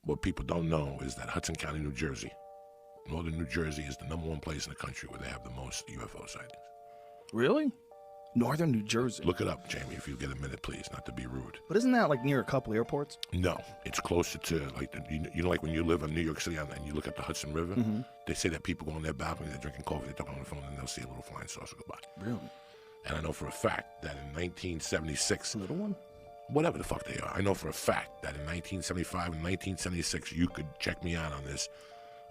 what people don't know is that Hudson County, New Jersey, northern New Jersey is the #1 place in the country where they have the most UFO sightings. Really? Northern New Jersey. Look it up, Jamie, if you get a minute, please, not to be rude. But isn't that like near a couple airports? No, it's closer to like you know, like when you live in New York City and you look at the Hudson River. They say that people go on their balcony, they're drinking coffee, they're talking on the phone, and they'll see a little flying saucer go by. Really? And I know for a fact that in 1976, A little one? whatever the fuck they are, I know for a fact that in 1975 and 1976, you could check me out on this.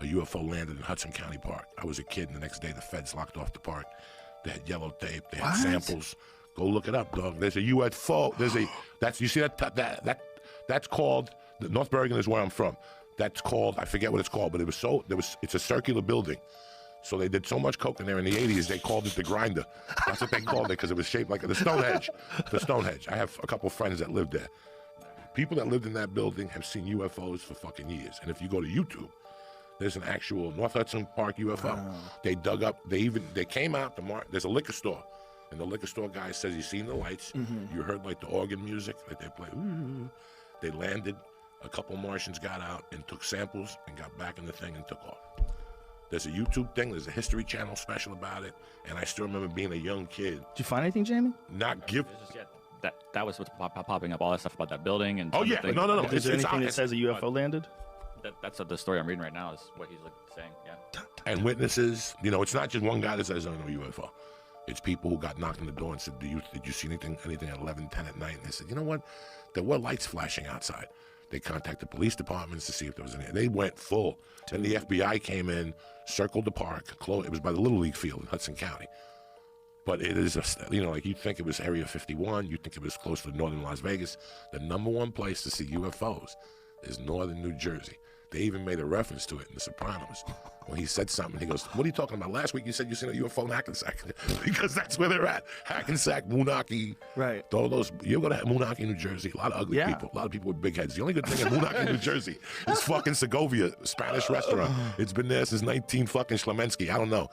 A UFO landed in Hudson County Park. I was a kid, and the next day the feds locked off the park. They had yellow tape. They had samples. Go look it up, dog. There's a UFO. You see that's called, North Bergen is where I'm from. That's called, I forget what it's called, but it's a circular building. So they did so much coke in there in the 80s, they called it the grinder. That's what they called it, because it was shaped like the Stonehenge. The Stonehenge. I have a couple friends that lived there. People that lived in that building have seen UFOs for fucking years. And if you go to YouTube, there's an actual North Hudson Park UFO. Wow. They dug up, they came out, there's a liquor store. And the liquor store guy says he's seen the lights. You heard like the organ music that they play. They landed. A couple Martians got out and took samples and got back in the thing and took off. There's a YouTube thing. There's a History Channel special about it. And I still remember being a young kid. Did you find anything, Jamie? Not give. That was what's popping up. All that stuff about that building and. Oh yeah, no. Is there anything that says a UFO landed? That's the story I'm reading right now. Is what he's saying. Yeah. And witnesses. You know, it's not just one guy that says, "I know UFO." It's people who got knocked on the door and said, did you see anything at 11, 10 at night? And they said, you know what? There were lights flashing outside. They contacted police departments to see if there was any. They went full. Then the FBI came in, circled the park. It was by the Little League field in Hudson County. But it is, like you'd think it was Area 51. You'd think it was close to northern Las Vegas. The #1 place to see UFOs is northern New Jersey. They even made a reference to it in The Sopranos. When he said something, he goes, what are you talking about? Last week you said you seen a UFO in Hackensack. Because that's where they're at. Hackensack, Moonachie. Right. All those. You go to Moonachie, New Jersey. A lot of ugly people. A lot of people with big heads. The only good thing in Moonachie, New Jersey is fucking Segovia, Spanish restaurant. It's been there since 19 fucking Schlemensky. I don't know.